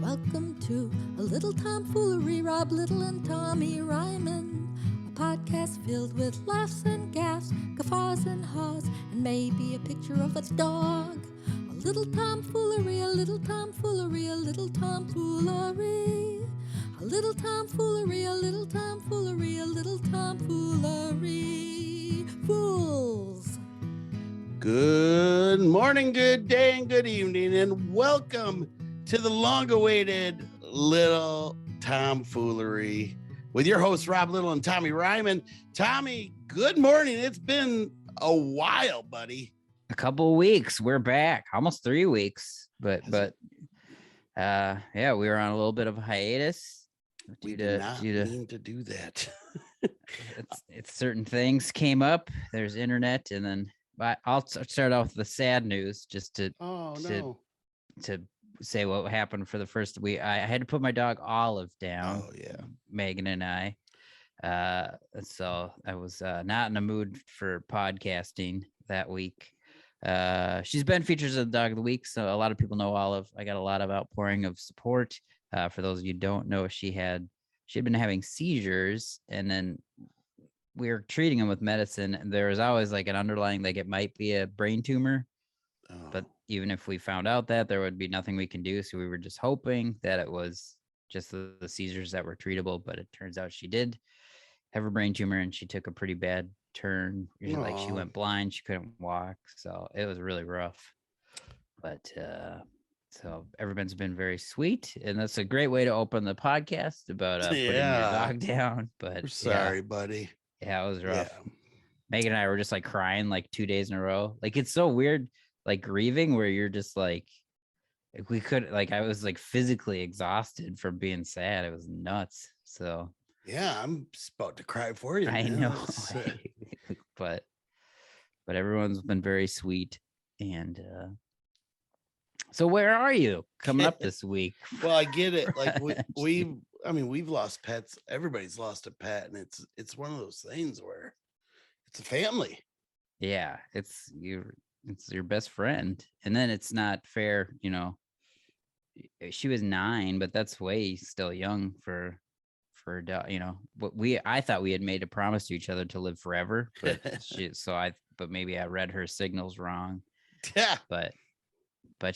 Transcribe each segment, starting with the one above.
Welcome to a little tomfoolery, Rob Little and Tommy Ryman. A podcast filled with laughs and gaffs, guffaws and haws, and maybe a picture of a dog. A little tomfoolery, a little tomfoolery, a little tomfoolery. A little tomfoolery, a little tomfoolery, a little tomfoolery. Fools! Good morning, good day, and good evening, and welcome to the long-awaited Little Tomfoolery with your hosts, Rob Little and Tommy Ryman. Tommy, good morning. It's been a while, buddy. A couple of weeks. We're back. Almost 3 weeks. But yeah, we were on a little bit of a hiatus. We did not mean to do that. it's certain things came up. There's internet, and then I'll start off with the sad news just to say what happened for the first week. I had to put my dog Olive down. Oh yeah, Megan and I. So I was not in the mood for podcasting that week. She's been features of the dog of the week, so a lot of people know Olive. I got a lot of outpouring of support. For those of you who don't know, she had been having seizures, and then we were treating them with medicine, and there was always like an underlying, like it might be a brain tumor. But even if we found out that, there would be nothing we can do. So we were just hoping that it was just the seizures that were treatable. But it turns out she did have a brain tumor, and she took a pretty bad turn. Like she went blind. She couldn't walk. So it was really rough. But so everyone's been very sweet. And that's a great way to open the podcast about putting your dog down. But we're sorry, buddy. Yeah, it was rough. Yeah. Megan and I were just like crying like 2 days in a row. Like it's so weird, like grieving, where you're just like we could, like I was like physically exhausted from being sad. It was nuts. So yeah, I'm just about to cry for you. I know. but everyone's been very sweet. And so where are you coming up this week? Well, I get it. Like we've lost pets. Everybody's lost a pet, and it's one of those things where it's a family. Yeah, it's your best friend. And then it's not fair, she was 9, but that's way still young for a dog, but I thought we had made a promise to each other to live forever, but but maybe I read her signals wrong. Yeah. But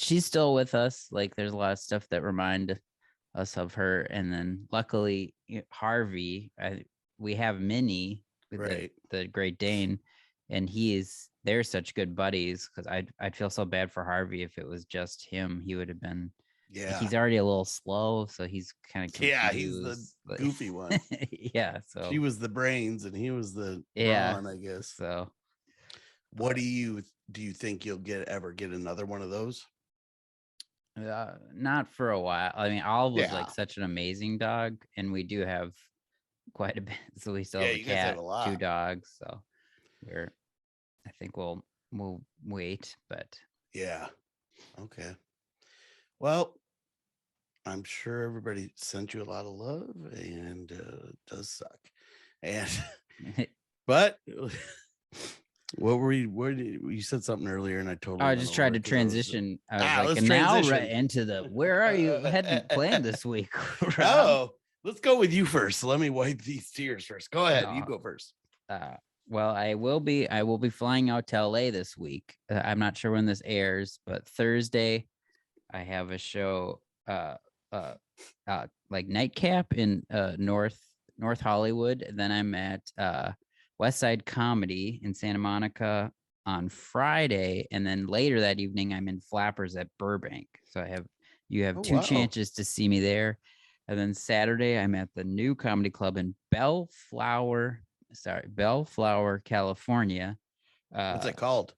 she's still with us. Like there's a lot of stuff that remind us of her. And then luckily Harvey, we have Minnie with right. the Great Dane, and they're such good buddies, because I'd feel so bad for Harvey if it was just him. He would have been, like, he's already a little slow, so he's kind of confused. Yeah, he's the goofy one. Yeah, so she was the brains and he was the brawn, I guess. So what do you think you'll ever get another one of those? Not for a while. I mean, Olive was like such an amazing dog, and we do have quite a bit. So we still have a cat, 2 dogs. So I think we'll wait, but yeah. Okay. Well, I'm sure everybody sent you a lot of love, and it does suck. And but what were you said something earlier, and I totally. I just tried to transition. I was like, and now right into the where are you heading planned this week? Oh, let's go with you first. Let me wipe these tears first. Go ahead, you go first. Well, I will be flying out to LA this week. I'm not sure when this airs, but Thursday I have a show, like Nightcap in North Hollywood. And then I'm at West Side Comedy in Santa Monica on Friday, and then later that evening I'm in Flappers at Burbank. So you have 2 chances to see me there. And then Saturday I'm at the new comedy club in Bellflower, California. What's it called?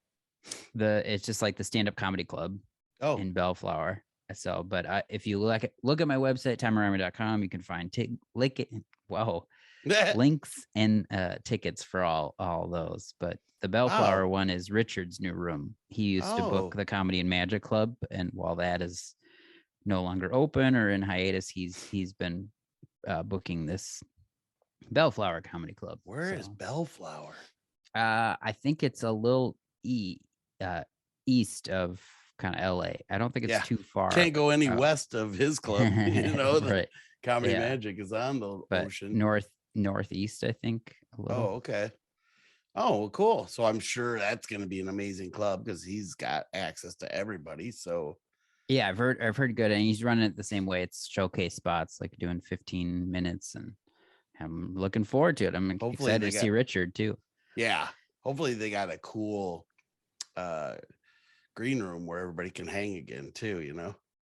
It's just like the stand-up comedy club in Bellflower. So, but if you look at my website, TommyRyman.com, you can find links and tickets for all those. But the Bellflower one is Richard's new room. He used to book the Comedy and Magic Club, and while that is no longer open or in hiatus, he's been booking this Bellflower Comedy Club. Where is Bellflower? I think it's a little east of kind of LA. I don't think it's Yeah. too far. Can't go any out. west of his club. The Right. Comedy Yeah. Magic is on the But ocean. northeast, I think a little. Oh, okay. Oh, well, cool. So I'm sure that's going to be an amazing club because he's got access to everybody. So Yeah, I've heard good, and he's running it the same way. It's showcase spots, like doing 15 minutes, and I'm looking forward to it. I'm hopefully excited to see Richard too. Yeah. Hopefully they got a cool green room where everybody can hang again too,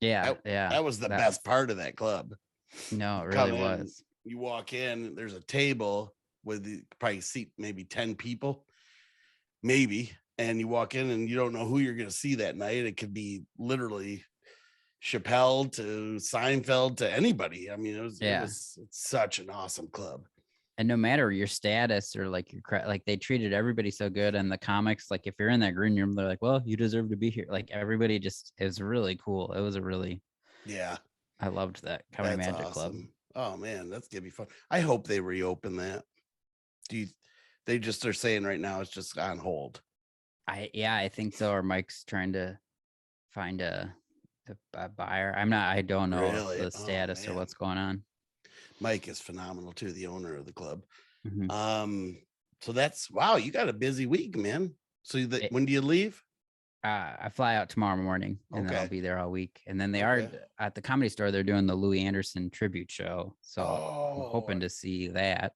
Yeah, That was the best part of that club. No, it You really come in, was. you walk in, there's a table with probably seat maybe 10 people, maybe, and you walk in and you don't know who you're going to see that night. It could be literally Chappelle to Seinfeld to anybody. I mean, it's such an awesome club. And no matter your status or like like they treated everybody so good. And the comics, like if you're in that green room, they're like, well, you deserve to be here. Like everybody it was really cool. It was I loved that Comedy Magic Club. Oh man, that's gonna be fun. I hope they reopen that. They just are saying right now it's just on hold. I think so. Or Mike's trying to find a buyer. I don't know Really? the status or what's going on. Mike is phenomenal too, the owner of the club. Mm-hmm. So that's wow, you got a busy week, man. So when do you leave? I fly out tomorrow morning, and then I'll be there all week. And then they are at the Comedy Store. They're doing the Louis Anderson tribute show, so I'm hoping to see that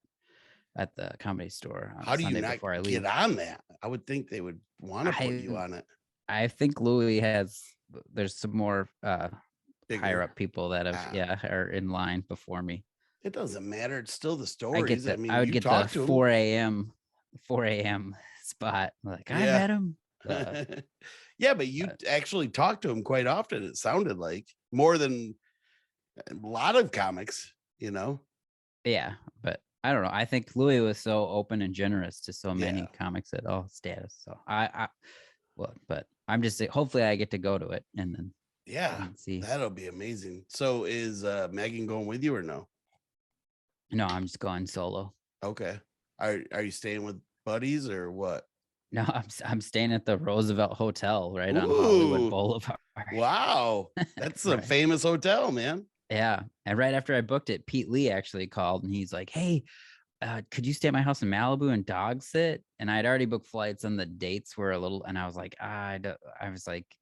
at the Comedy Store. On How do Sunday you not before I leave. get on that? I would think they would want to put you on it. I think Louis there's some more higher up people that are in line before me. It doesn't matter. It's still the stories. I would get the 4 a.m. spot. Like I met him. Yeah, but you actually talk to him quite often. It sounded like more than a lot of comics, Yeah, but I don't know. I think Louis was so open and generous to so many comics at all status. So but I'm just saying, hopefully I get to go to it and then see. That'll be amazing. So is Megan going with you or no? No, I'm just going solo. Okay. Are you staying with buddies or what? No, I'm staying at the Roosevelt Hotel right on Hollywood Boulevard. Wow. That's a famous hotel, man. Yeah. And right after I booked it, Pete Lee actually called and he's like, hey, could you stay at my house in Malibu and dog sit? And I'd already booked flights and the dates were a little, and I was like,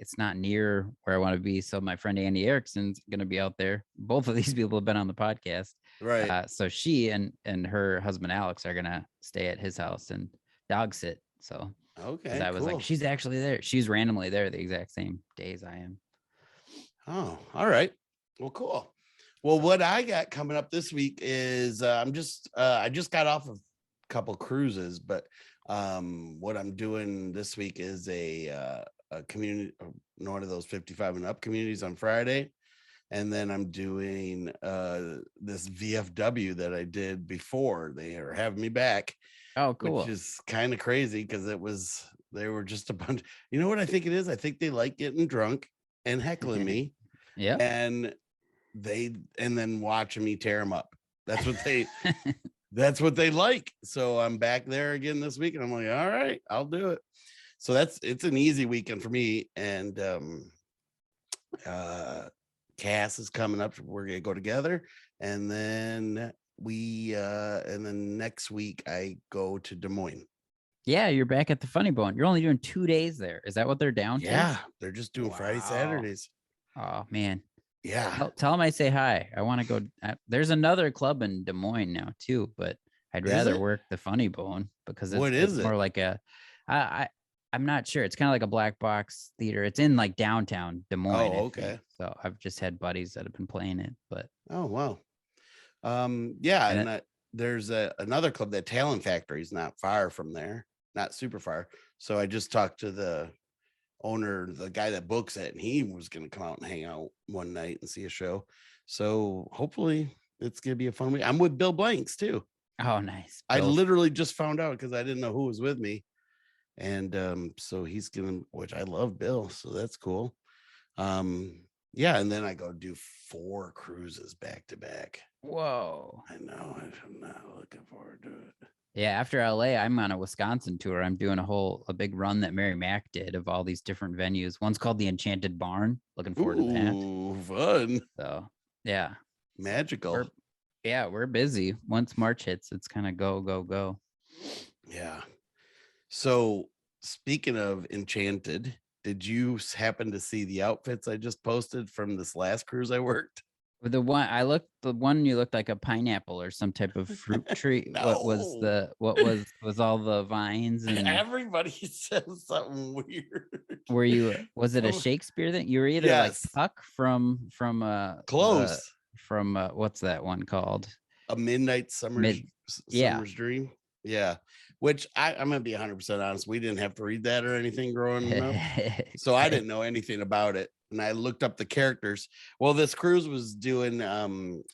it's not near where I want to be. So my friend Andy Erickson's going to be out there. Both of these people have been on the podcast. Right. So she and her husband, Alex, are going to stay at his house and dog sit. So okay, I was like, she's actually there. She's randomly there the exact same days I am. Oh, all right. Well, cool. Well, what I got coming up this week is I just got off of a couple cruises, but what I'm doing this week is a community, one of those 55 and up communities on Friday. And then I'm doing this VFW that I did before. They are having me back. Oh, cool. Which is kind of crazy because they were just a bunch. You know what I think it is? I think they like getting drunk and heckling me. Yeah. And then watching me tear them up. That's what they like. So I'm back there again this week and I'm like, all right, I'll do it. So it's an easy weekend for me. And Cass is coming up. We're gonna go together. And then next week I go to Des Moines. Yeah, you're back at the Funny Bone. You're only doing 2 days there. Is that what they're down to? Yeah, they're just doing Friday, Saturdays. Oh man. Yeah. Tell them I say hi. I want to go. There's another club in Des Moines now too, but I'd rather work the Funny Bone because it's more like I'm not sure. It's kind of like a black box theater. It's in like downtown Des Moines. Oh, okay. So I've just had buddies that have been playing it, but oh wow. Yeah, there's another club, that Talent Factory is not far from there, not super far. So I just talked to the owner, the guy that books it, and he was going to come out and hang out one night and see a show. So hopefully it's going to be a fun week. I'm with Bill Blanks too. Oh, nice. I literally just found out because I didn't know who was with me. And so he's going to, which I love Bill. So that's cool. Yeah. And then I go do 4 cruises back to back. Whoa. I know. I'm not looking forward to it. Yeah, after LA, I'm on a Wisconsin tour. I'm doing a big run that Mary Mac did of all these different venues. One's called the Enchanted Barn. Looking forward to that. Ooh, fun. So yeah. So Magical. we're busy. Once March hits, it's kind of go, go, go. Yeah. So speaking of Enchanted, did you happen to see the outfits I just posted from this last cruise I worked? The one you looked like a pineapple or some type of fruit tree. No. Was all the vines and Everybody says something weird. was it a Some- Shakespeare thing? You were either like yes. Puck from the Close. from what's that one called? A midnight Yeah. summer's dream. Yeah. Which I'm gonna be 100% honest. We didn't have to read that or anything growing up. So I didn't know anything about it. And I looked up the characters. Well, this cruise was doing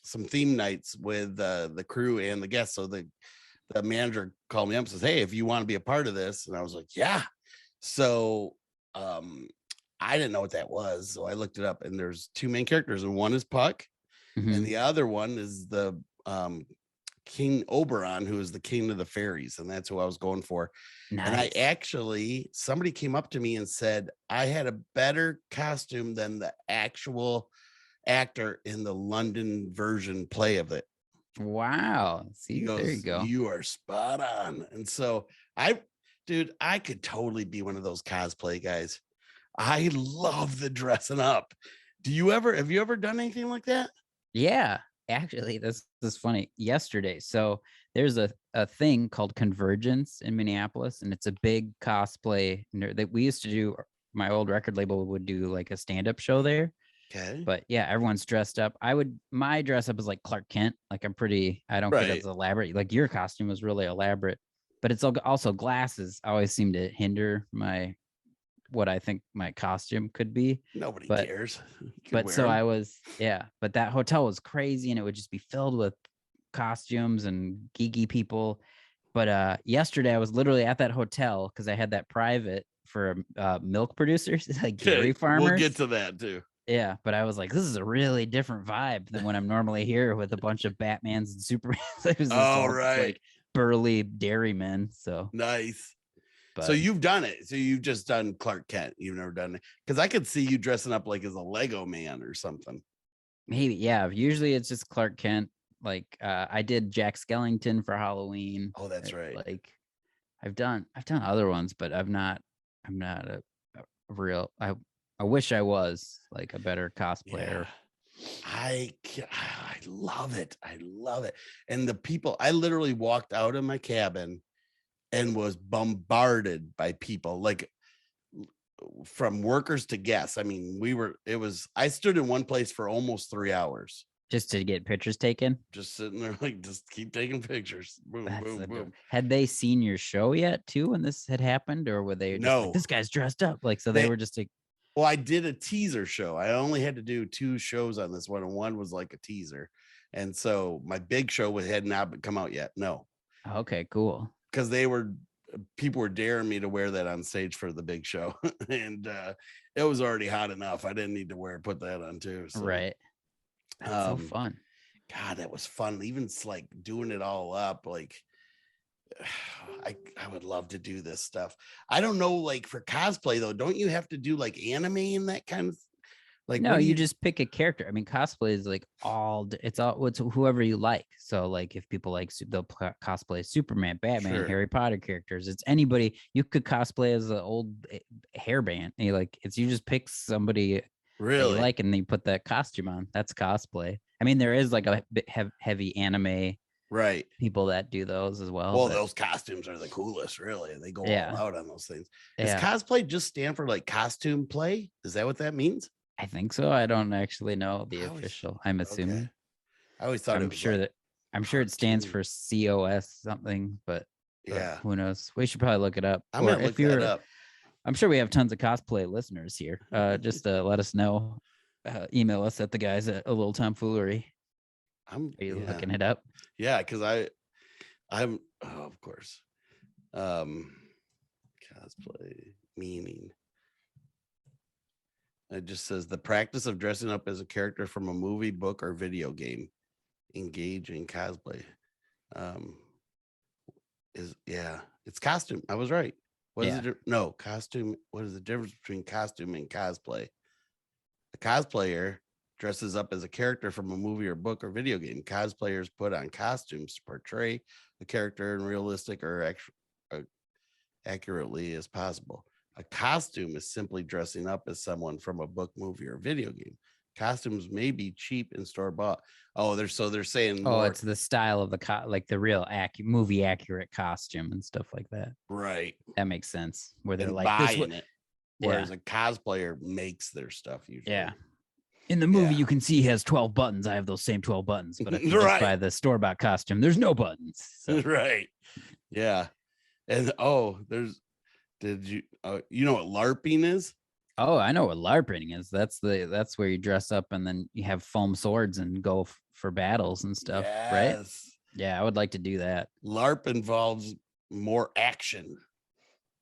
some theme nights with the crew and the guests. So the manager called me up and says, "Hey, if you want to be a part of this," and I was like, "Yeah." So I didn't know what that was. So I looked it up, and there's two main characters, and one is Puck, Mhm. and the other one is the King Oberon, who is the king of the fairies, and that's who I was going for. Nice. And I actually, somebody came up to me and said I had a better costume than the actual actor in the London version play of it. Wow. See, He goes, there you go. "You are spot on." And so dude, I could totally be one of those cosplay guys. I love the dressing up. Have you ever done anything like that? Yeah, actually, this is funny. Yesterday, so there's a thing called Convergence in Minneapolis, and it's a big cosplay that we used to do. My old record label would do like a stand-up show there. Okay. But yeah, everyone's dressed up. My dress up is like Clark Kent. Like I don't get as elaborate. Like your costume was really elaborate, but it's also glasses always seem to hinder what I think my costume could be. Nobody But cares. but so I was, but that hotel was crazy and it would just be filled with costumes and geeky people. But yesterday I was literally at that hotel because I had that private for milk producers, like dairy farmers. We'll get to that too. Yeah, but I was like, this is a really different vibe than when I'm normally here with a bunch of Batmans and Supermans. It was just all like burly dairymen. So nice. But, so you've done it. So you've just done Clark Kent. You've never done it because I could see you dressing up like as a Lego man or something. Maybe, yeah. Usually it's just Clark Kent. Like I did Jack Skellington for Halloween. Oh, that's right. Like I've done other ones, but I'm not a real. I wish I was like a better cosplayer. Yeah. I love it. I love it. And the people, I literally walked out of my cabin and was bombarded by people, like from workers to guests. I mean, I stood in one place for almost 3 hours. Just to get pictures taken? Just sitting there, like, just keep taking pictures. Boom, boom, boom. Had they seen your show yet, too, when this had happened? Or were they just like, this guy's dressed up? Like, so they were just like... Well, I did a teaser show. I only had to do 2 shows on this one, and one was like a teaser. And so my big show had not come out yet. No. Okay, cool. Because people were daring me to wear that on stage for the big show. And it was already hot enough. I didn't need to put that on too. So. Right. That's so fun. God, that was fun. Even like doing it all up. Like I would love to do this stuff. I don't know, like for cosplay though, don't you have to do like anime and that kind of like? No, you just pick a character. I mean, cosplay is like it's whoever you like. So like if people like, they'll cosplay Superman, Batman, Harry Potter characters. It's anybody. You could cosplay as an old hairband. You just pick somebody that you like and then you put that costume on. That's cosplay. I mean, there is like a bit heavy anime people that do those as well. Well, those costumes are the coolest, really. They go all out on those things. Does cosplay just stand for like costume play? Is that what that means? I think so. I don't actually know the official. I'm assuming. Okay. I always thought I'm sure it stands for COS something, but who knows? We should probably look it up. I'm gonna look that up. I'm sure we have tons of cosplay listeners here. Just let us know. Email us at the guys at A Little Tomfoolery. Are you looking it up? Yeah, because I'm of course. Cosplay meaning. It just says the practice of dressing up as a character from a movie, book, or video game. Engage in cosplay. it's costume. I was right. What is Yeah. it? No, costume. What is the difference between costume and cosplay? A cosplayer dresses up as a character from a movie or book or video game. Cosplayers put on costumes to portray a character in realistic or accurately as possible. A costume is simply dressing up as someone from a book, movie, or video game. Costumes may be cheap and store bought. Oh, they're saying Oh, more. it's the style of the like the real movie accurate costume and stuff like that. Right. That makes sense. Where they're And like this. buying it. Whereas Yeah. a cosplayer makes their stuff usually. Yeah. In the movie, Yeah. you can see he has 12 buttons. I have those same 12 buttons. But if you Right. just buy the store-bought costume, there's no buttons. So. Right. Yeah. And did you you know what LARPing is? Oh, I know what LARPing is. That's where you dress up and then you have foam swords and go for battles and stuff, right? Yeah, I would like to do that. LARP involves more action.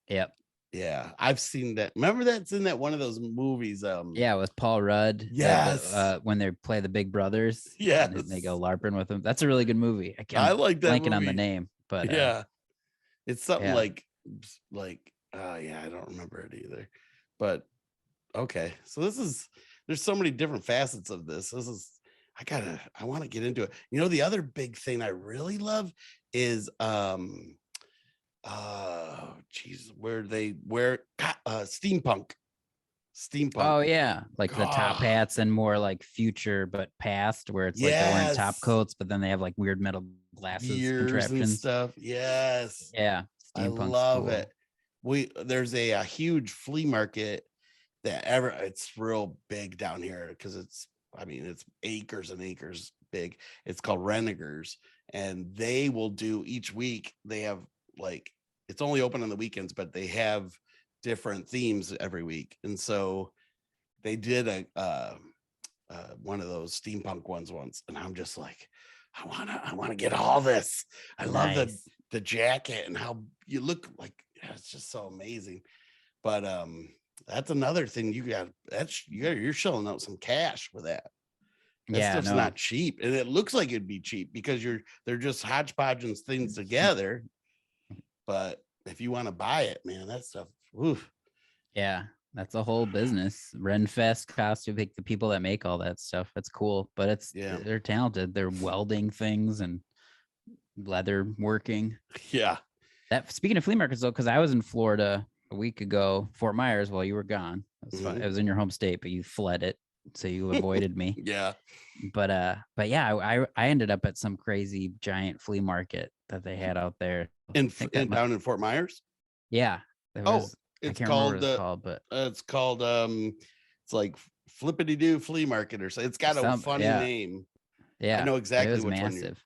Yep. Yeah, I've seen that. Remember that's in that one of those movies. Yeah, with Paul Rudd. Yes. When they play the Big Brothers. Yes. And they go LARPing with them. That's a really good movie. I like that blanking movie. on the name, but yeah, it's something yeah. like I don't remember it either. But okay, so there's so many different facets of this. I want to get into it. You know, the other big thing I really love is where they wear steampunk. Oh yeah, like the top hats and more like future but past, where it's like they're wearing top coats, but then they have like weird metal glasses contraptions and stuff. Yes, yeah, I love it. There's a huge flea market it's real big down here because it's acres and acres big. It's called Renegers, and they will do each week. They have it's only open on the weekends, but they have different themes every week. And so they did one of those steampunk ones once, and I'm just like, I want to get all this. I love the jacket and how you look like. It's just so amazing. But that's another thing you're shelling out some cash with that. That stuff's not cheap, and it looks like it'd be cheap because they're just hodgepodging things together. But if you want to buy it, man, that stuff. Oof. Yeah, that's a whole business. Renfest costume, like the people that make all that stuff. That's cool, but they're talented. They're welding things and leather working. Yeah. Speaking of flea markets though, because I was in Florida a week ago, Fort Myers, while you were gone. It was fun. It was in your home state, but you fled it, so you avoided me. Yeah. But yeah, I ended up at some crazy giant flea market that they had out there down in Fort Myers. Yeah. It's called it's like Flippity Doo Flea Market or so. It's got a funny name. Yeah, I know exactly it was which massive. one.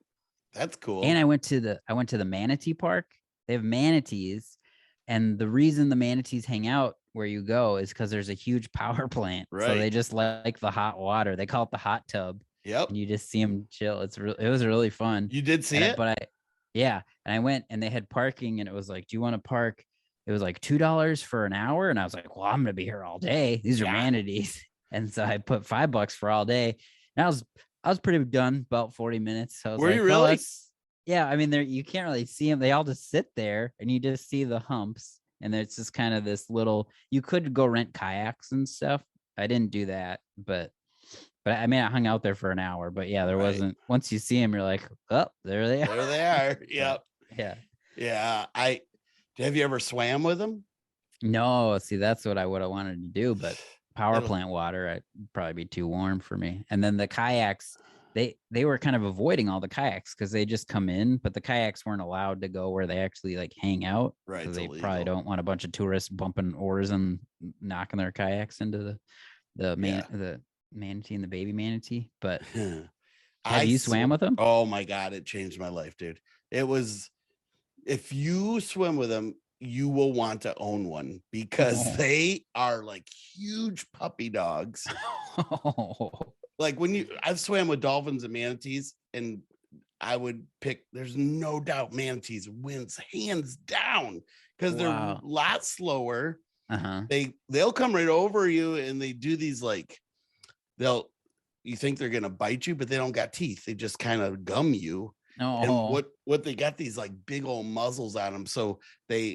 That's cool. And I went to the manatee park. They have manatees, and the reason the manatees hang out where you go is because there's a huge power plant. Right. So they just like the hot water. They call it the hot tub. Yep. And you just see them chill. It was really fun. You did see it? And I went, and they had parking, and it was like, do you want to park? It was like $2 for an hour. And I was like, well, I'm going to be here all day. These are manatees. And so I put $5 for all day. And I was pretty done, about 40 minutes. So I was Were you really? Yeah. I mean, you can't really see them. They all just sit there, and you just see the humps. And it's just kind of this little, you could go rent kayaks and stuff. I didn't do that, but I mean, I hung out there for an hour, but yeah, there wasn't, once you see them, you're like, oh, there they are. There they are. Yep. Yeah. Yeah. Have you ever swam with them? No, see, that's what I would have wanted to do, but power plant water, it'd probably be too warm for me. And then the kayaks, they were kind of avoiding all the kayaks because they just come in, but the kayaks weren't allowed to go where they actually like hang out. Right. They probably don't want a bunch of tourists bumping oars and knocking their kayaks into the manatee and the baby manatee. But have you swam with them? Oh my God, it changed my life, dude. It was, if you swim with them, you will want to own one because they are like huge puppy dogs. Like I've swam with dolphins and manatees, and I would pick, there's no doubt manatees wins hands down because they're a lot slower. They'll come right over you, and they do these like, you think they're going to bite you, but they don't got teeth. They just kind of gum you. And Oh, what they got these like big old muzzles on them. So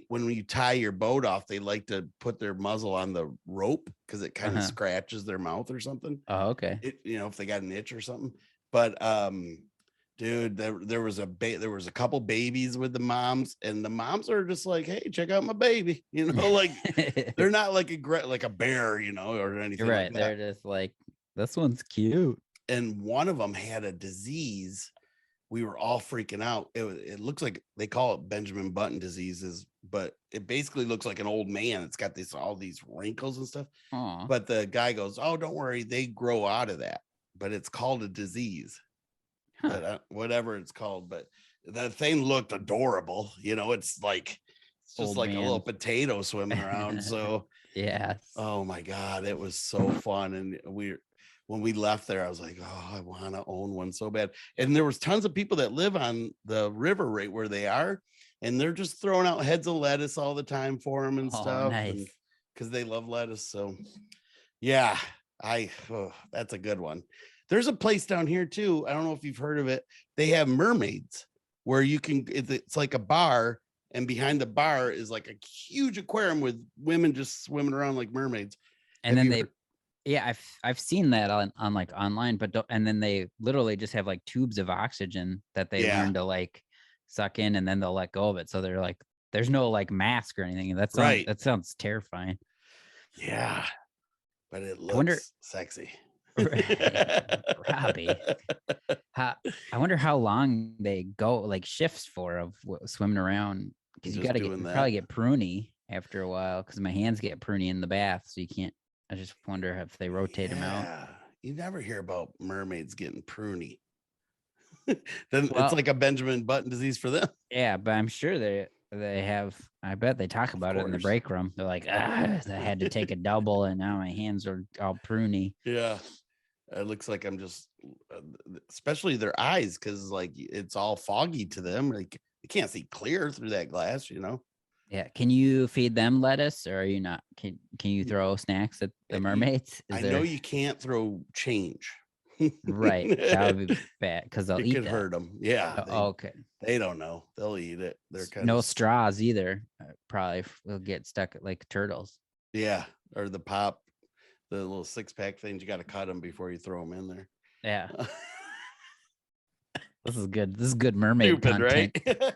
when you tie your boat off, they like to put their muzzle on the rope because it kind of scratches their mouth or something. Oh, okay. If they got an itch or something. But dude, there was a couple babies with the moms, and the moms are just like, hey, check out my baby. Like they're not like a bear, or anything. You're right. Like that. They're just like, this one's cute. And one of them had a disease. We were all freaking out. It looks like they call it Benjamin Button diseases, but it basically looks like an old man. It's got all these wrinkles and stuff. Aww. But the guy goes, oh, don't worry, they grow out of that. But it's called a disease. Huh. But whatever it's called. But that thing looked adorable. It's like just Old like man. a little potato swimming around. So yeah. Oh my God, it was so fun. And when we left there, I was like, oh, I want to own one so bad. And there was tons of people that live on the river right where they are, and they're just throwing out heads of lettuce all the time for them and stuff. Nice. Because they love lettuce. So yeah, that's a good one. There's a place down here too. I don't know if you've heard of it. They have mermaids where you can, it's like a bar, and behind the bar is like a huge aquarium with women just swimming around like mermaids. And then I've seen that on like online, but and then they literally just have like tubes of oxygen that they learn to like suck in, and then they'll let go of it. So they're like, there's no like mask or anything. That sounds terrifying. Yeah, but it looks sexy. Robbie, I wonder how long they go like shifts for of swimming around, because you got to probably get pruny after a while, because my hands get pruny in the bath, so you can't. I just wonder if they rotate them out. You never hear about mermaids getting pruny. Then it's like a Benjamin Button disease for them. Yeah, but I'm sure they have. I bet they talk about it in the break room. They're like, I had to take a double, and now my hands are all pruny. Yeah. It looks like I'm just, especially their eyes, because like it's all foggy to them. Like you can't see clear through that glass, Yeah. Can you feed them lettuce, or are you not? Can you throw snacks at the mermaids? I know you can't throw change. Right. That would be bad because they'll eat. It could hurt them. Yeah. Okay. They don't know. They'll eat it. They're kind no straws either. Probably will get stuck like turtles. Yeah. Or the little 6-pack things. You got to cut them before you throw them in there. Yeah. This is good. This is good mermaid Stupid, content. Right?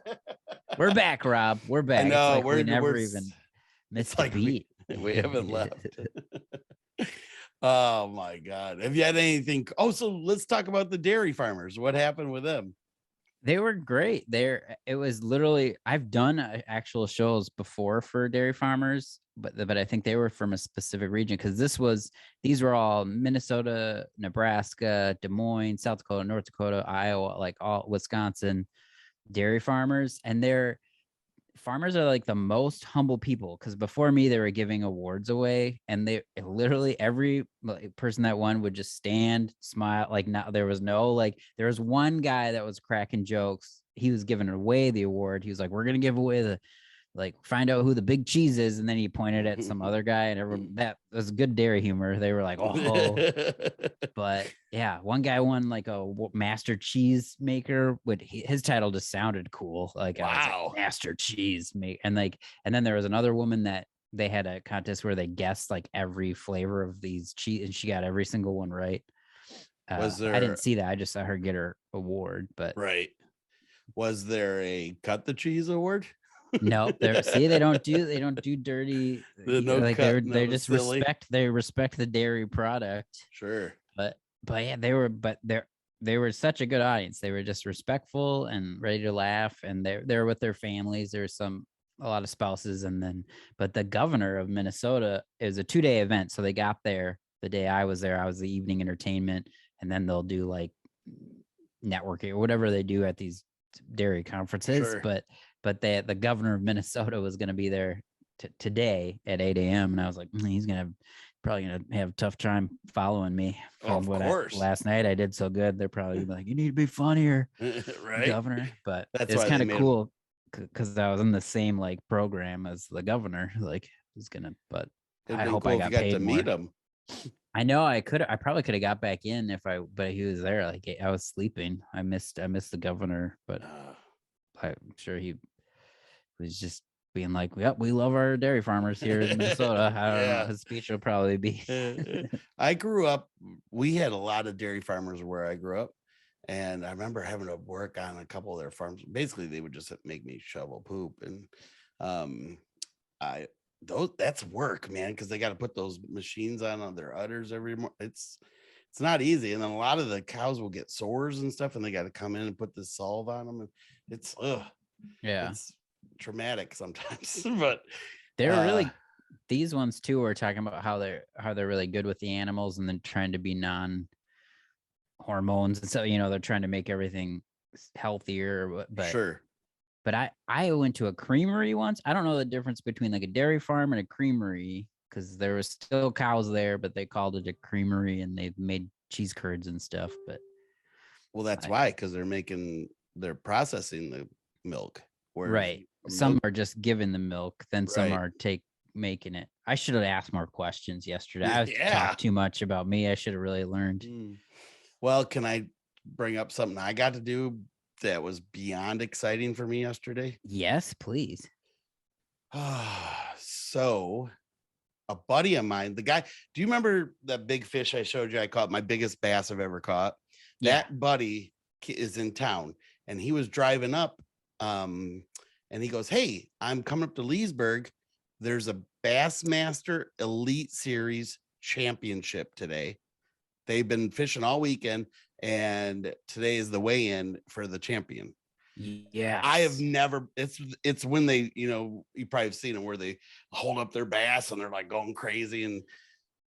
We're back, Rob. We're back. No, we never even missed a beat. We haven't left. Oh my God. Have you had anything? Oh, so let's talk about the dairy farmers. What happened with them? They were great. It was literally, I've done actual shows before for dairy farmers, but I think they were from a specific region, because these were all Minnesota, Nebraska, Des Moines, South Dakota, North Dakota, Iowa, like all Wisconsin dairy farmers. And farmers are like the most humble people, because before me they were giving awards away, and they literally every person that won would just stand, smile, like there was one guy that was cracking jokes. He was giving away the award. He was like, we're gonna give away find out who the big cheese is, and then he pointed at some other guy, and everyone, that was good dairy humor. They were like, oh. But yeah, one guy won like a master cheese maker. His title just sounded cool, like, wow, master cheese maker. And then there was another woman that they had a contest where they guessed like every flavor of these cheese, and she got every single one right. I didn't see that. I just saw her get her award. But right, was there a cut the cheese award? No, they don't do dirty. They just respect the dairy product. Sure. But yeah, they were such a good audience. They were just respectful and ready to laugh, and they're with their families. There's a lot of spouses, but the governor of Minnesota, is a 2-day event. So they got there the day I was there. I was the evening entertainment, and then they'll do like networking or whatever they do at these dairy conferences. Sure. But the governor of Minnesota was going to be there today at 8 a.m. And I was like, he's probably going to have a tough time following me. Of course. Last night I did so good. They're probably like, you need to be funnier, right, governor. But it's kind of cool because I was in the same like program as the governor. Like, but I hope I got paid to meet him. I know I probably could have got back in but he was there. Like I was sleeping. I missed the governor, but I'm sure he was just being like, "Yep, we love our dairy farmers here in Minnesota." I don't know. His speech will probably be. I grew up. We had a lot of dairy farmers where I grew up, and I remember having to work on a couple of their farms. Basically, they would just make me shovel poop, and that's work, man, because they got to put those machines on their udders every morning. It's not easy, and then a lot of the cows will get sores and stuff, and they got to come in and put this salve on them, and it's it's traumatic sometimes. But they're really these ones too are talking about how they're really good with the animals and then trying to be non-hormones, and so they're trying to make everything healthier. But sure. But I went to a creamery once. I don't know the difference between like a dairy farm and a creamery because there was still cows there, but they called it a creamery and they made cheese curds and stuff. But that's why, because they're processing the milk. Right. Some are just giving the milk, then some are making it. I should have asked more questions yesterday. I talked too much about me. I should have really learned. Well, can I bring up something I got to do that was beyond exciting for me yesterday? Yes, please. So a buddy of mine, the guy, do you remember that big fish I showed you? I caught my biggest bass I've ever caught. That buddy is in town, and he was driving up and he goes, "Hey, I'm coming up to Leesburg. There's a Bassmaster Elite Series championship today. They've been fishing all weekend, and today is the weigh-in for the champion." Yeah, I have never. It's when they, you probably have seen them where they hold up their bass and they're like going crazy. And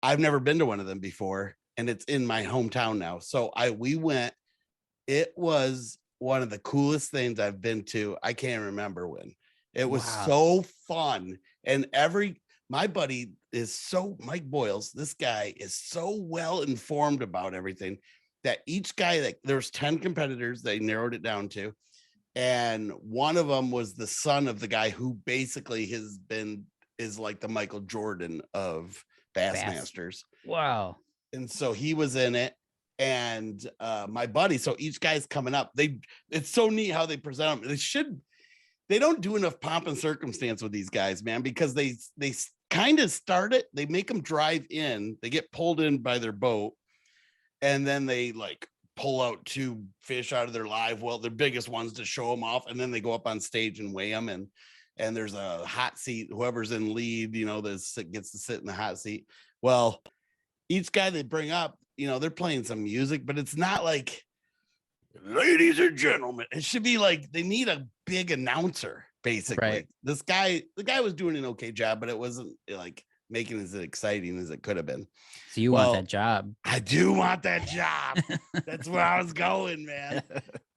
I've never been to one of them before, and it's in my hometown now. So we went. It was one of the coolest things I've been to. I can't remember when. It was so fun, and my buddy Mike Boyles. This guy is so well informed about everything that each guy there's 10 competitors. They narrowed it down to. And one of them was the son of the guy who basically is like the Michael Jordan of Bassmasters. Wow. And so he was in it. And my buddy, so each guy's coming up. It's so neat how they present them. They don't do enough pomp and circumstance with these guys, man, because they kind of start it. They make them drive in. They get pulled in by their boat. And then they like pull out 2 fish out of their live well, their biggest ones, to show them off, and then they go up on stage and weigh them, and there's a hot seat. Whoever's in lead, gets to sit in the hot seat. Well, each guy they bring up, they're playing some music, but it's not like, "Ladies and gentlemen." It should be like they need a big announcer, basically. Right. The guy was doing an okay job, but it wasn't like making it as exciting as it could have been. So you want that job? I do want that job. That's where I was going, man.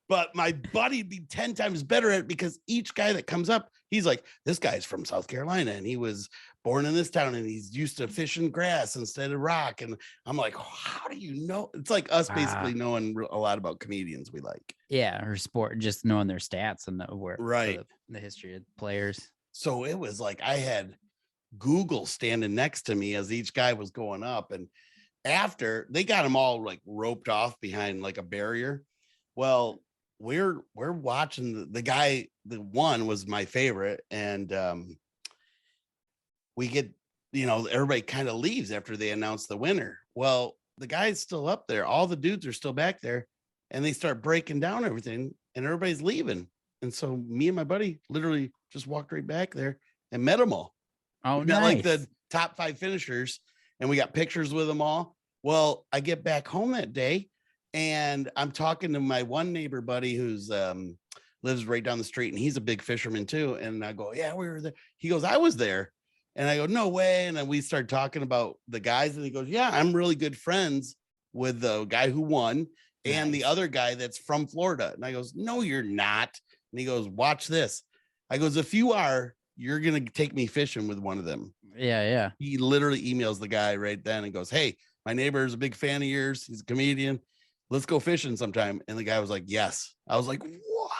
But my buddy'd be 10 times better at it, because each guy that comes up, he's like, "This guy's from South Carolina and he was born in this town and he's used to fishing grass instead of rock." And I'm like, how do you know? It's like us basically knowing a lot about comedians we like. Yeah, or sport, just knowing their stats and the history of players. So it was like I had Google standing next to me as each guy was going up, and after they got them all like roped off behind like a barrier. Well, we're watching the guy. The one was my favorite, and we get, everybody kind of leaves after they announce the winner. Well, the guy's still up there. All the dudes are still back there, and they start breaking down everything, and everybody's leaving. And so me and my buddy literally just walked right back there and met them all. Oh, we nice. got like the top 5 finishers, and we got pictures with them all. Well, I get back home that day, and I'm talking to my one neighbor buddy who's lives right down the street, and he's a big fisherman too. And I go, "Yeah, we were there." He goes, "I was there." And I go, "No way." And then we start talking about the guys, and he goes, "Yeah, I'm really good friends with the guy who won and the other guy that's from Florida." And I goes, "No, you're not." And he goes, "Watch this." I goes, "If you are, you're going to take me fishing with one of them." Yeah. He literally emails the guy right then and goes, "Hey, my neighbor is a big fan of yours. He's a comedian. Let's go fishing sometime." And the guy was like, "Yes." I was like, "What?"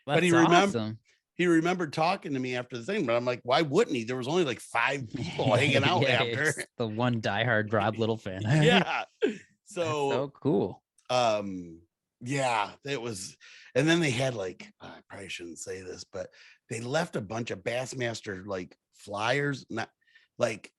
That's But he awesome. he remembered talking to me after the thing, but I'm like, why wouldn't he? There was only like 5 people hanging out after. it's the one diehard Rob Little fan. Yeah. So cool. Yeah, it was. And then they had like, I probably shouldn't say this, but they left a bunch of Bassmaster like flyers, not like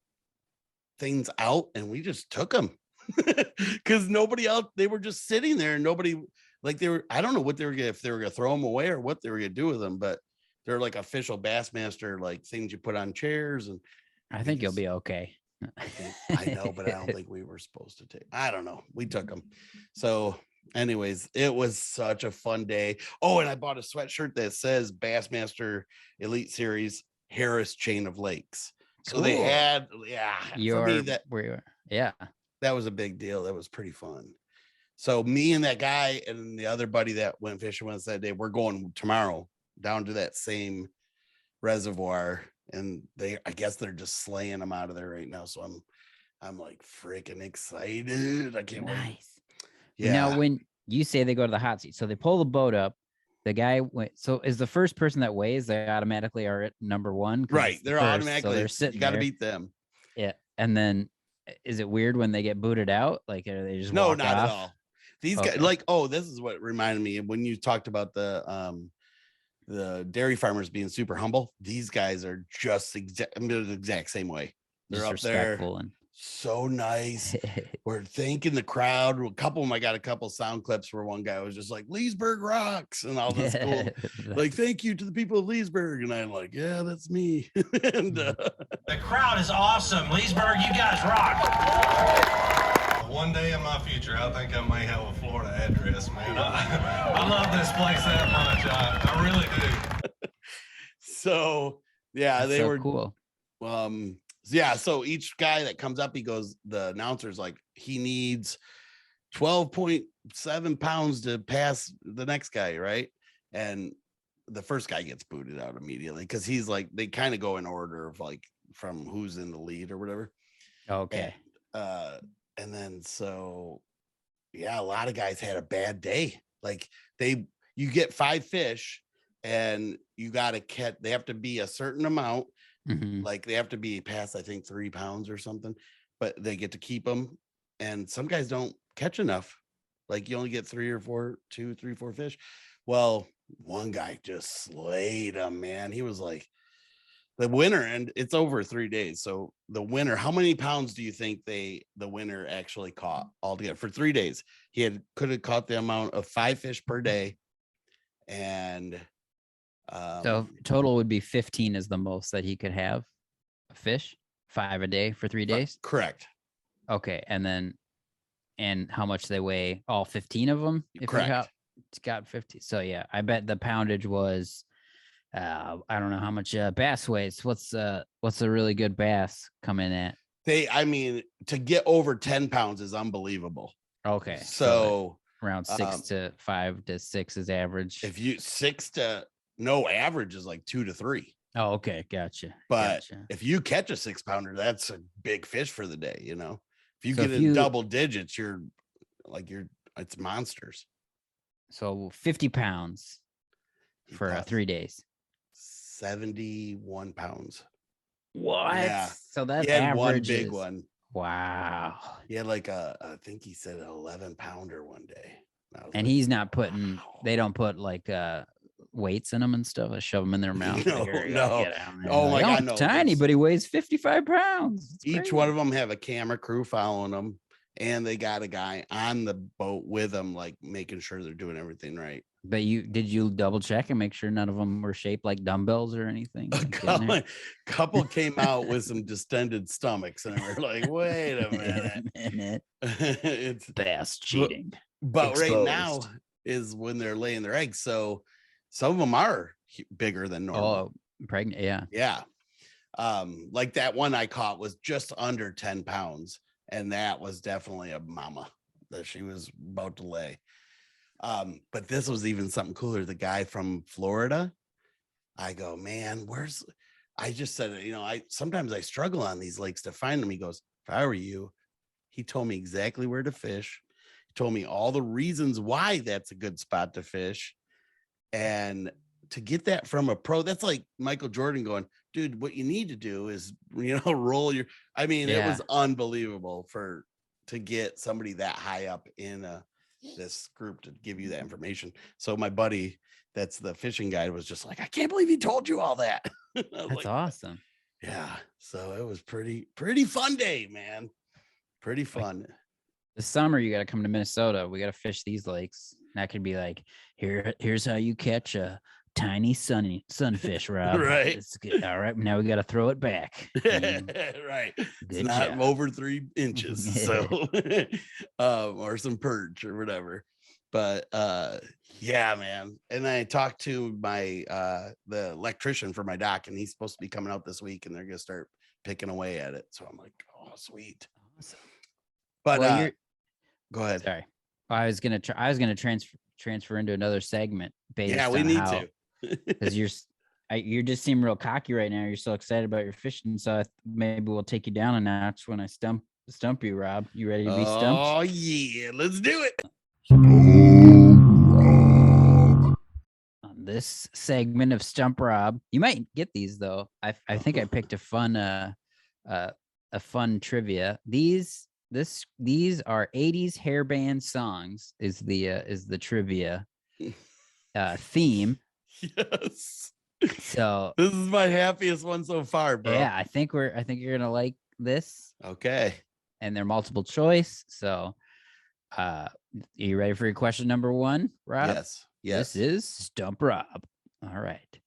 things out, and we just took them because nobody else, they were just sitting there and nobody, like they were, I don't know what they were gonna, if they were gonna throw them away or what they were gonna do with them, but they're like official Bassmaster like things you put on chairs. And I think you'll be okay. I know, but I don't think we were supposed to take. I don't know. We took them. So, anyways, it was such a fun day. Oh, and I bought a sweatshirt that says Bassmaster Elite Series Harris Chain of Lakes. So they had, for me, that that was a big deal. That was pretty fun. So me and that guy and the other buddy that went fishing with us that day, we're going tomorrow down to that same reservoir. And I guess they're just slaying them out of there right now. So I'm like freaking excited. I can't wait. Yeah. Now, when you say they go to the hot seat, so they pull the boat up, the guy went. So is the first person that weighs, they automatically are at number one? Right. They're automatically, so they're sitting. You got to beat them. Yeah. And then is it weird when they get booted out? Like, are they just no, not off? at all. These guys, like, oh, this is what reminded me when you talked about the dairy farmers being super humble. These guys are just the exact same way. They're just up there, and so nice. We're thanking the crowd. A couple of them, I got a couple sound clips where one guy was just like, Leesburg rocks and all this cool, like, thank you to the people of Leesburg. And I'm like, yeah, that's me. And the crowd is awesome. Leesburg, you guys rock. One day in my future, I think I may have a Florida address, man. I love this place that much. I really do. So yeah, that's they were cool. Yeah, so each guy that comes up, he goes, the announcer's like, he needs 12.7 pounds to pass the next guy, right? And the first guy gets booted out immediately because he's like, they kind of go in order of like from who's in the lead or whatever. Okay. And then so yeah, a lot of guys had a bad day. Like you get 5 fish and you gotta catch, they have to be a certain amount. Mm-hmm. Like they have to be past, I think 3 pounds or something, but they get to keep them. And some guys don't catch enough. Like you only get 3 or 4 fish. Well, one guy just slayed him, man. He was like the winner, and it's over 3 days. So the winner, how many pounds do you think the winner actually caught altogether for 3 days? He could have caught the amount of 5 fish per day. And so total would be 15 is the most that he could have a fish, 5 a day for 3 days. Correct. Okay. And how much they weigh, all 15 of them? Correct. It's got 50. So yeah, I bet the poundage was, I don't know how much bass weighs. What's a really good bass come in at? To get over 10 pounds is unbelievable. Okay. So around 6 to 5 to 6 is average. If you average is like 2 to 3. Oh, okay. Gotcha. But if you catch a 6-pounder, that's a big fish for the day. You know, if you get in double digits, it's monsters. So 50 pounds for 3 days. 71 pounds. What? Yeah. So that's one big one. Wow. He had like I think he said an 11-pounder one day. And he's not putting, they don't put like weights in them and stuff. I shove them in their mouth. No. Oh my God, no. Tiny, but he weighs 55 pounds. Each one of them have a camera crew following them, and they got a guy on the boat with them, like making sure they're doing everything right. But did you double check and make sure none of them were shaped like dumbbells or anything? A couple came out with some distended stomachs, and we're like, wait a minute. It's bass cheating. But right now is when they're laying their eggs. So some of them are bigger than normal. Oh, pregnant. Yeah. Yeah. Like that one I caught was just under 10 pounds. And that was definitely a mama that she was about to lay. But this was even something cooler. The guy from Florida, I go, man, I just said, sometimes I struggle on these lakes to find them. He goes, if I were you, he told me exactly where to fish. He told me all the reasons why that's a good spot to fish. And to get that from a pro, that's like Michael Jordan going, dude, what you need to do is, roll your, I mean, it was unbelievable to get somebody that high up in this group to give you that information. So my buddy, that's the fishing guide, was just like, I can't believe he told you all that. That's awesome. Yeah. So it was pretty fun day, man. Pretty fun. This summer, you got to come to Minnesota. We got to fish these lakes. That could be like, here's how you catch a tiny sunfish, Rob. Right. It's good. All right. Now we got to throw it back. Right. It's not over 3 inches. So, or some perch or whatever. But yeah, man. And I talked to my the electrician for my dock, and he's supposed to be coming out this week, and they're gonna start picking away at it. So I'm like, oh, sweet. Awesome. But go ahead. Sorry, I was gonna transfer into another segment based. Yeah, we on need how, to. because you just seem real cocky right now. You're so excited about your fishing, so maybe we'll take you down a notch when I stump you, Rob. You ready to be stumped? Oh yeah, let's do it. On this segment of Stump Rob, you might get these though. I think I picked a fun trivia. These are 80s hairband songs is the trivia theme. Yes. So this is my happiest one so far, bro. Yeah, I think you're gonna like this. Okay. And they're multiple choice. So are you ready for your question number 1, Rob? Yes. This is Stump Rob. All right.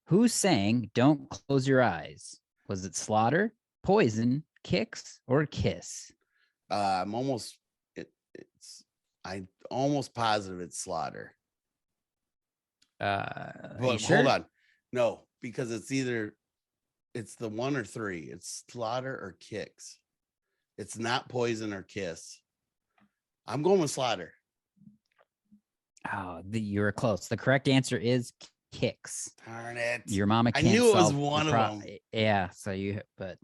Who sang "Don't Close Your Eyes"? Was it Slaughter, Poison, Kicks, or Kiss? I'm almost positive it's Slaughter. But sure? hold on. No, because it's the 1 or 3. It's Slaughter or Kicks. It's not Poison or Kiss. I'm going with Slaughter. Oh, you were close. The correct answer is Kicks. Darn it. Your mama can't. I knew it was solve one of them. Yeah, but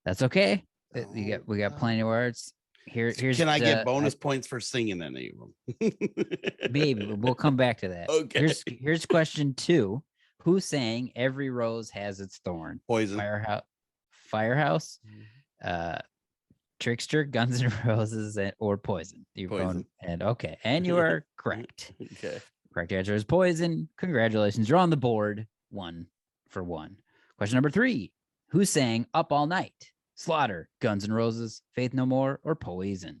that's okay. We got plenty of words. Here's Can I get bonus points for singing any of them? Baby, we'll come back to that. Okay. Here's question 2. Who sang "Every Rose Has Its Thorn"? Poison. Firehouse, Trickster, Guns N' Roses, or Poison? Poison. And you are correct. Okay. Correct answer is Poison. Congratulations, you're on the board. 1 for 1. Question number 3. Who sang "Up All Night"? Slaughter, Guns N' Roses, Faith No More, or Poison?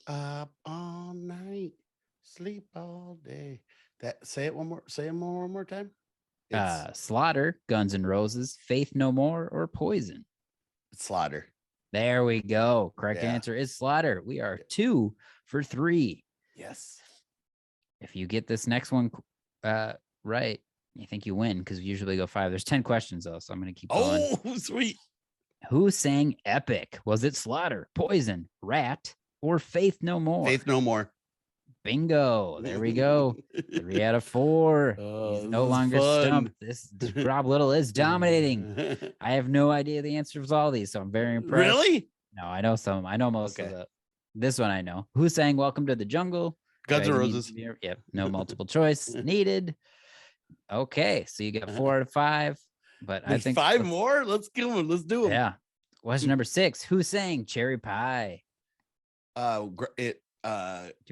Up all night, sleep all day. Say it one more time. Slaughter, Guns N' Roses, Faith No More, or Poison? It's Slaughter. There we go. Correct answer is Slaughter. We are 2 for 3. Yes. If you get this next one right, you think you win, because we usually go 5. There's 10 questions though, so I'm going to keep going. Oh, sweet. Who sang "Epic"? Was it Slaughter, Poison, Rat, or Faith No More? Faith No More. Bingo. There we go. 3 out of 4. He's no longer stumped. This Rob Little is dominating. I have no idea the answers to all these, so I'm very impressed. Really? No, I know some. I know most of this one I know. Who sang "Welcome to the Jungle"? Guns N' Roses. Yep. No multiple choice needed. Okay, so you got 4 out of 5. But I think 5 more. Let's do them. Yeah. Question number 6. Who sang "Cherry Pie"? Do you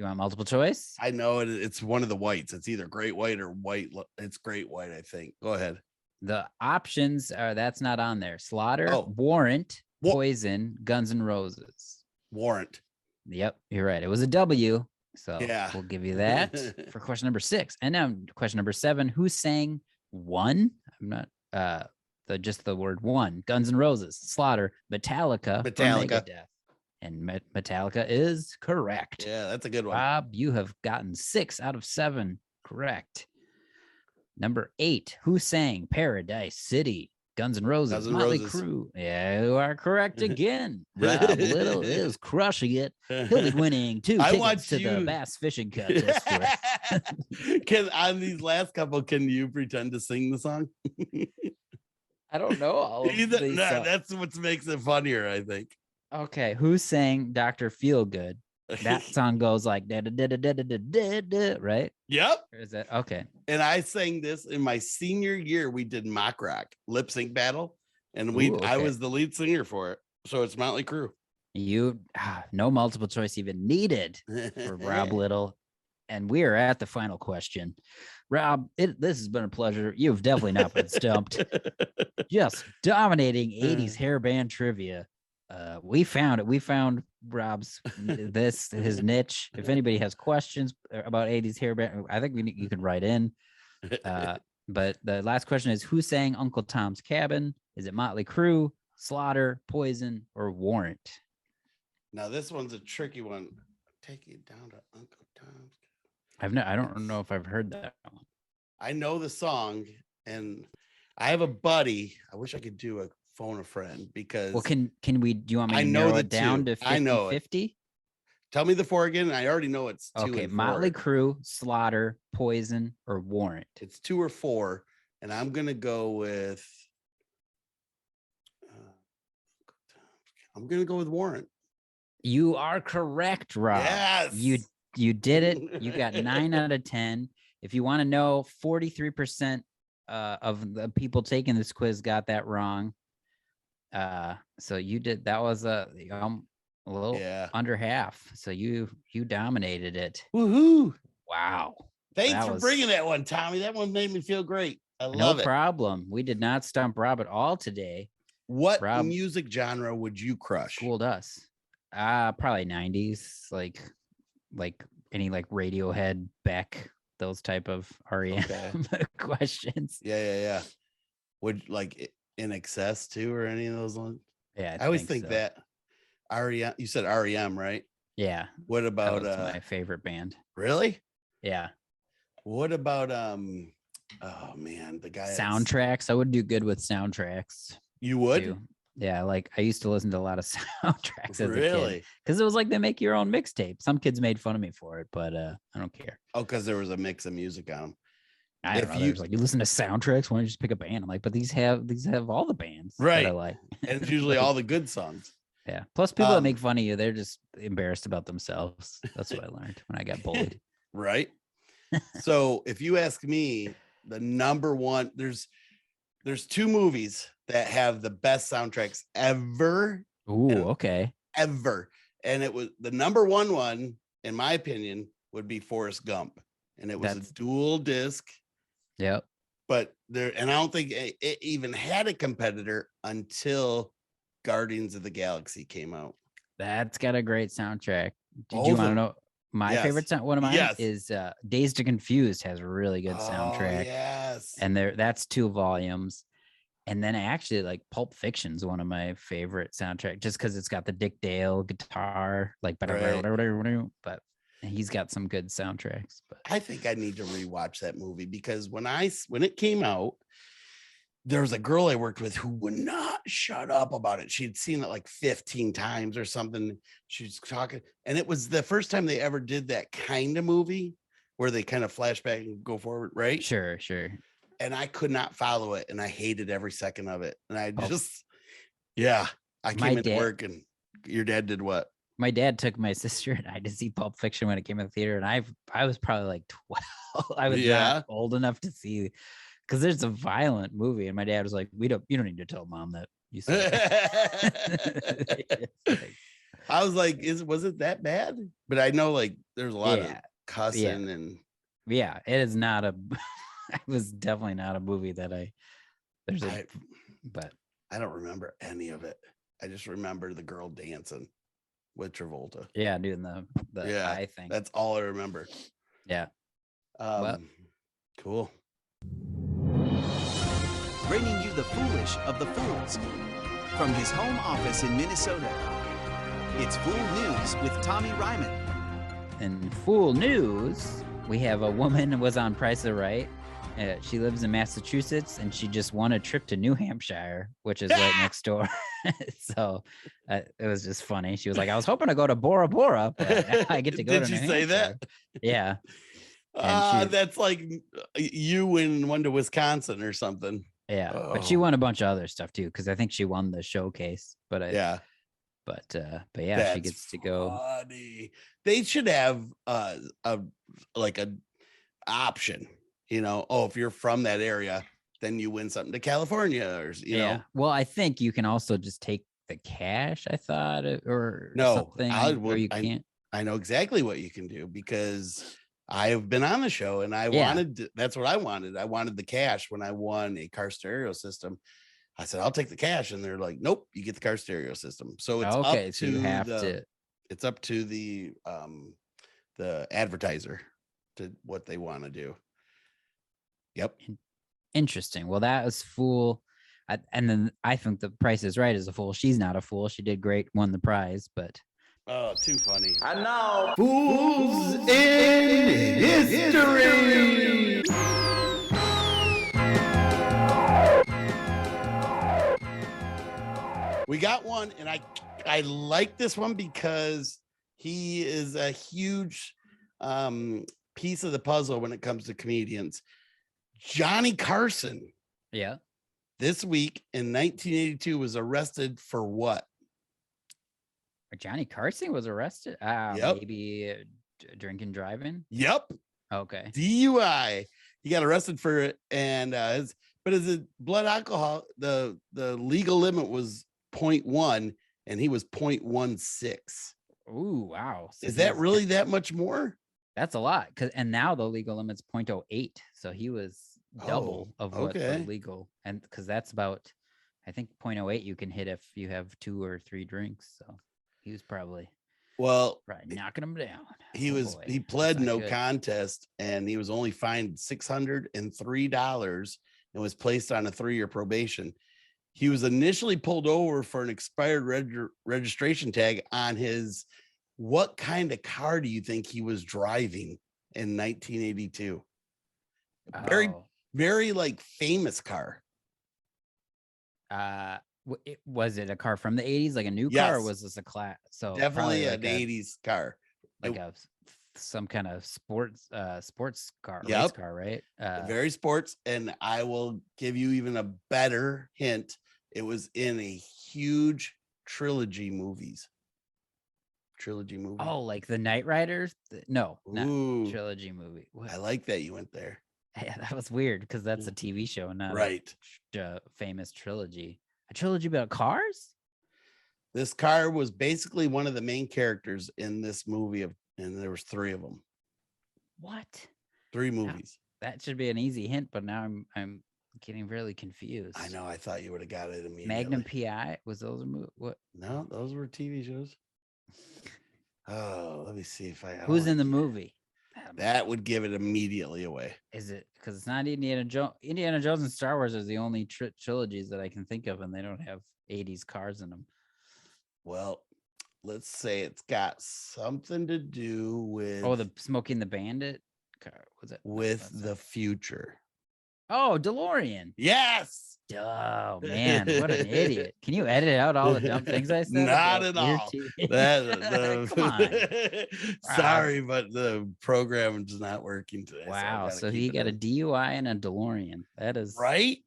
want multiple choice? I know it's one of the whites. It's either Great White or White. It's Great White, I think. Go ahead. The options are that's not on there. Slaughter, Warrant, Poison, Guns N' Roses. Warrant. Yep, you're right. It was a W. So yeah, we'll give you that for question number 6. And now question number 7. Who sang "One"? I'm not just the word "one"? Guns N' Roses, Slaughter, Metallica. Megadeth. And Metallica is correct. Yeah, that's a good one. Rob, you have gotten 6 out of 7 correct. Number 8. Who sang "Paradise City"? Guns N' Roses, Motley Crue. Yeah, you are correct again. Rob Little is crushing it. He'll be winning 2 tickets to the Bass Fishing Contest. On these last couple, can you pretend to sing the song? I don't know all of these songs. That's what makes it funnier, I think. Okay, who sang "Dr. Feelgood"? That song goes like da, da, da, da, da, da, da, da, right? Yep. Or is that okay? And I sang this in my senior year. We did mock rock lip sync battle, and I Okay. was the lead singer for it. So it's Motley Crue. No multiple choice even needed for Rob Little. And we are at the final question. Rob, this has been a pleasure. You've definitely not been stumped. Just dominating 80s hairband trivia. We found it. We found Rob's his niche. If anybody has questions about 80s hairband, I think you can write in. But the last question is, who sang Uncle Tom's Cabin? Is it Motley Crue, Slaughter, Poison, or Warrant? Now this one's a tricky one. Take it down to Uncle Tom's. I don't know if I've heard that one. I know the song, and I have a buddy. I wish I could do a phone a friend because. Well, do you want me I to know narrow the it down two. to I know it. 50-50? Tell me the four again. I already know it's 2 Okay, and 4. Motley Crue, Slaughter, Poison, or Warrant. It's 2 or 4, and I'm gonna go with. I'm gonna go with Warrant. You are correct, Rob. Yes. You did it. You got 9 out of 10. If you want to know, 43% of the people taking this quiz got that wrong. So you did. That was a little under half. So you dominated it. Woohoo! Wow. Thanks for bringing that one, Tommy. That one made me feel great. I love it. No problem. We did not stump Rob at all today. What music genre would you crush? Schooled us. Probably 90s, like any like Radiohead, Beck, those type of REM questions. Yeah. Would like In Excess too, or any of those ones? Yeah, I always think so. That REM. You said REM, right? Yeah. What about my favorite band? Really? Yeah. What about oh man, the guy soundtracks? I would do good with soundtracks. You would? Too. Yeah, like I used to listen to a lot of soundtracks as a really? kid because it was like they make your own mixtape. Some kids made fun of me for it, but I don't care. Oh, because there was a mix of music on them. I don't know. There's like, you listen to soundtracks, why don't you just pick a band? I'm like, but these have all the bands right that I like. And it's usually all the good songs. Yeah. Plus people that make fun of you, they're just embarrassed about themselves. That's what I learned when I got bullied. Right. So if you ask me, the number one, there's 2 movies that have the best soundtracks ever. Ooh, okay. Ever. And it was the number one, in my opinion, would be Forrest Gump. And it was a dual disc. Yep. But I don't think it even had a competitor until Guardians of the Galaxy came out. That's got a great soundtrack. Did you want to know my favorite sound? One of mine is Dazed and Confused has a really good soundtrack. Yes. And that's 2 volumes. And then actually like Pulp Fiction's one of my favorite soundtrack just because it's got the Dick Dale guitar, like but he's got some good soundtracks. But I think I need to rewatch that movie because when it came out, there was a girl I worked with who would not shut up about it. She'd seen it like 15 times or something. She's talking, and it was the first time they ever did that kind of movie where they kind of flashback and go forward, right? Sure. And I could not follow it, and I hated every second of it. And I came into work, and your dad did what? My dad took my sister and I to see Pulp Fiction when it came in the theater, and I was probably like 12. I was not old enough to see, because there's a violent movie, and my dad was like, you don't need to tell Mom that you saw it. I was like, was it that bad? But I know like there's a lot of cussing and it is not it was definitely not a movie that but I don't remember any of it. I just remember the girl dancing with Travolta. Yeah, doing the eye thing. That's all I remember. Yeah. Cool. Bringing you the foolish of the fools from his home office in Minnesota. It's Fool News with Tommy Ryman. In Fool News, we have a woman who was on Price is Right. She lives in Massachusetts, and she just won a trip to New Hampshire, which is right next door. So it was just funny. She was like, I was hoping to go to Bora Bora, but I get to go to New Hampshire. Did she say that? Yeah. That's like you and one to Wisconsin or something. Yeah. But she won a bunch of other stuff too, because I think she won the showcase. But But yeah, That's she gets to go. funny. They should have a option, if you're from that area, then you win something to California, or Yeah. Well, I think you can also just take the cash, I thought, or No, something, or you can't. I know exactly what you can do because I have been on the show and that's what I wanted. I wanted the cash when I won a car stereo system. I said, I'll take the cash. And they're like, nope, you get the car stereo system. So it's Okay, up so to you have to. it's up to the advertiser to what they want to do. Yep. Interesting. Well, that was Fool. And then I think The Price is Right is a fool. She's not a fool. She did great, won the prize, but Oh, too funny. And now, Fools in History. We got one, and I like this one because he is a huge piece of the puzzle when it comes to comedians. Johnny Carson. yeah. This week in 1982 was arrested for what? Johnny Carson was arrested. Yep. Maybe drinking, driving. Yep. Okay. DUI. He got arrested for it, and his blood alcohol, the legal limit was 0.1, and he was 0.16. Ooh, wow. So is that really that much more? That's a lot. And now the legal limit's 0.08. So he was double of what the legal, and because that's about, I think 0.08 you can hit if you have 2 or 3 drinks. So he was probably knocking him down. He pled no contest, and he was only fined $603 and was placed on a 3-year probation. He was initially pulled over for an expired registration tag on his. What kind of car do you think he was driving in 1982? Very, very like famous car. Was it a car from the 80s, like a new car, or was this a class? So definitely an 80s car, like some kind of sports car, race car, right? Very sports. And I will give you even a better hint. It was in a huge trilogy movie. Oh, like the Knight Riders? No, not trilogy movie. What? I like that you went there. Yeah, that was weird because that's a TV show, not a famous trilogy. A trilogy about cars? This car was basically one of the main characters in this movie, and there was 3 of them. What? 3 movies. That should be an easy hint, but now I'm getting really confused. I know. I thought you would have got it immediately. Magnum PI? Was those a movie? What? No, those were TV shows. Oh, let me see if I. Who's in the movie? That would give it immediately away. Is it because it's not Indiana Jones? Indiana Jones and Star Wars are the only trilogies that I can think of, and they don't have 80s cars in them. Well, let's say it's got something to do with. Oh, the Smoking the Bandit car. Was it with the future? Oh, DeLorean. Yes. Oh man, what an idiot! Can you edit out all the dumb things I said? Not at all. Come on. Sorry, but the program is not working today. Wow. So he got a DUI and a DeLorean. That is right.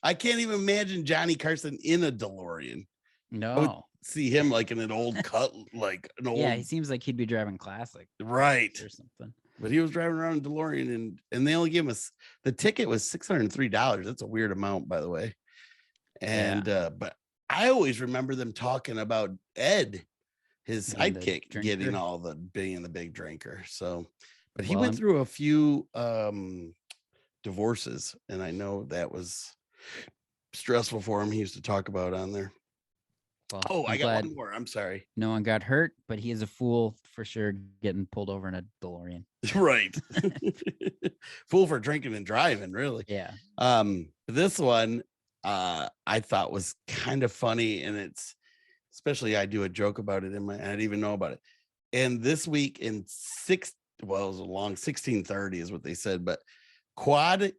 I can't even imagine Johnny Carson in a DeLorean. No. I would see him like in an old cut, like an old. Yeah, he seems like he'd be driving classic. Right. Or something. But he was driving around in DeLorean, and they only gave us the ticket was $603. That's a weird amount, by the way. And but I always remember them talking about Ed, his sidekick, getting being the big drinker. So, but he went through a few divorces, and I know that was stressful for him. He used to talk about on there. Well, I got one more. I'm sorry. No one got hurt, but he is a fool for sure, getting pulled over in a DeLorean. Right. Fool for drinking and driving, really. Yeah. This one I thought was kind of funny, and it's especially I do a joke about it I didn't even know about it. And this week in it was along 1630 is what they said, but Quad de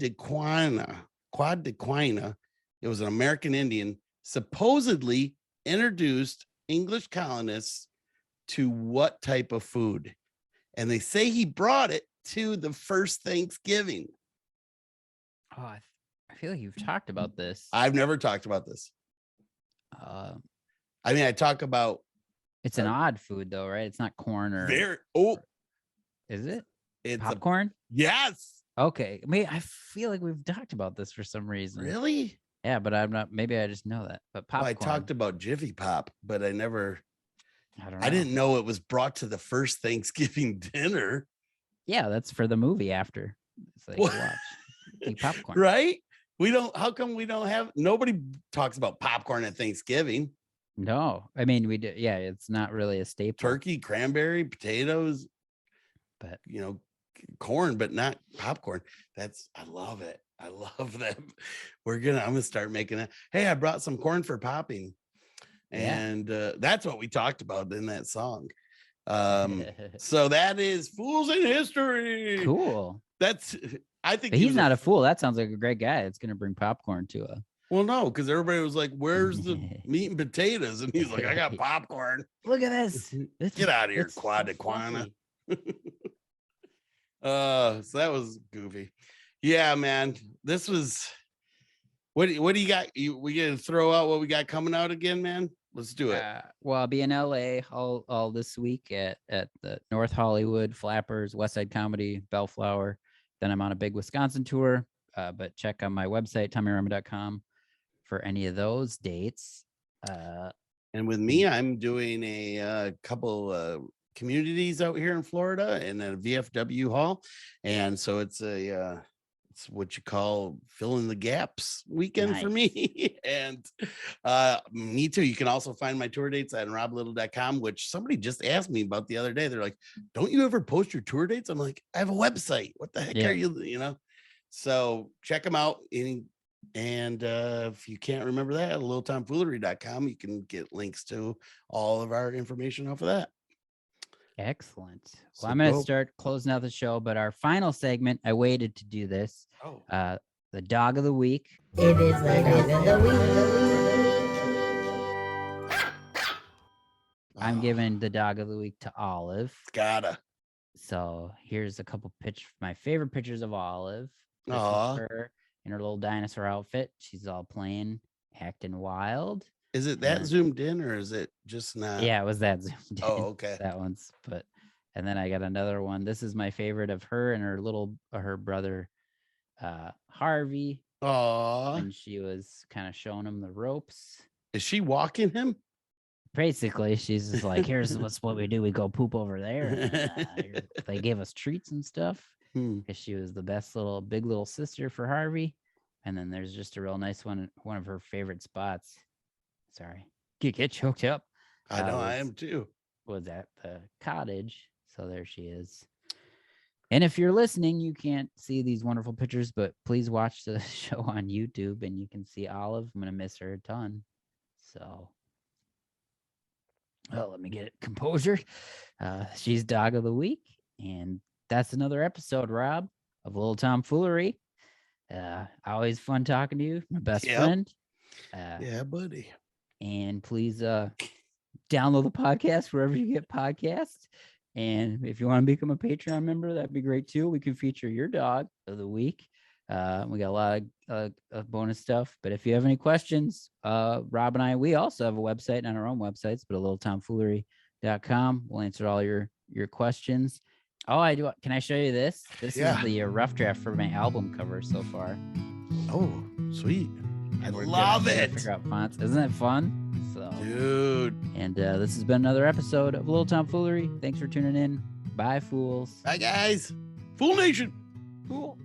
Quina. It was an American Indian, supposedly introduced English colonists to what type of food? And they say he brought it to the first Thanksgiving. Oh, I feel like you've talked about this. I've never talked about this. I mean, I talk about It's an odd food though, right? It's not corn or is it? It's Popcorn? Yes. Okay. I feel like we've talked about this for some reason. Really? Yeah, but I'm not. Maybe I just know that. But popcorn. Well, I talked about Jiffy Pop, but I don't know. I didn't know it was brought to the first Thanksgiving dinner. Yeah, that's for the movie after. It's like watch. Eat popcorn. Right? How come we don't have, nobody talks about popcorn at Thanksgiving? No, I mean, we do. Yeah, it's not really a staple. Turkey, cranberry, potatoes, but corn, but not popcorn. I love it. I love that. I'm gonna start making it. Hey, I brought some corn for popping, and that's what we talked about in that song. So that is Fools in History. Cool. I think he's not a fool. That sounds like a great guy. It's gonna bring popcorn to a. Well, no, because everybody was like, "Where's the meat and potatoes?" And he's like, "I got popcorn." Look at this. Get out of here, Quadaquana. So that was goofy. Yeah, man. This was. What do you got? We gonna throw out what we got coming out again, man? Let's do it. Well, I'll be in LA all this week at the North Hollywood, Flappers, West Side Comedy, Bellflower. Then I'm on a big Wisconsin tour. But check on my website, TommyRama.com, for any of those dates. And with me, I'm doing a couple communities out here in Florida and a VFW hall. And so it's it's what you call fill in the gaps weekend for me. And me too. You can also find my tour dates at roblittle.com, which somebody just asked me about the other day. They're like, don't you ever post your tour dates? I'm like, I have a website. What the heck are you, So check them out. And if you can't remember that, littletomfoolery.com, you can get links to all of our information off of that. Excellent. Well, I'm going to start closing out the show, but our final segment, I waited to do this. The dog of the week. It is the dog of the week. I'm giving the dog of the week to Olive. Gotta. So here's a couple my favorite pictures of Olive. This is her in her little dinosaur outfit. She's all playing, acting wild. Is it that zoomed in or is it just not? Yeah, it was that zoomed in. Oh, okay. That one's, and then I got another one. This is my favorite of her and her brother, Harvey. Oh. And she was kind of showing him the ropes. Is she walking him? Basically, she's just like, here's what we do. We go poop over there. And, they gave us treats and stuff because she was the best big little sister for Harvey. And then there's just a real nice one of her favorite spots. Sorry, get choked up. I know, I am too. Was at the cottage. So there she is. And if you're listening, you can't see these wonderful pictures, but please watch the show on YouTube and you can see Olive. I'm going to miss her a ton. So, let me get composure. She's dog of the week. And that's another episode, Rob, of Little Tomfoolery. Always fun talking to you, my best friend. Yeah, buddy. And please download the podcast wherever you get podcasts. And if you want to become a Patreon member, that'd be great too. We can feature your dog of the week. We got a lot of bonus stuff. But if you have any questions, Rob and I, we also have a website on our own websites, but littletomfoolery.com. We'll answer all your questions. Oh, I do. Can I show you this? This is the rough draft for my album cover so far. Oh, sweet. I love it. Figure out fonts. Isn't it fun? So, dude. And this has been another episode of Little Tomfoolery. Thanks for tuning in. Bye, fools. Bye, guys. Fool Nation. Cool.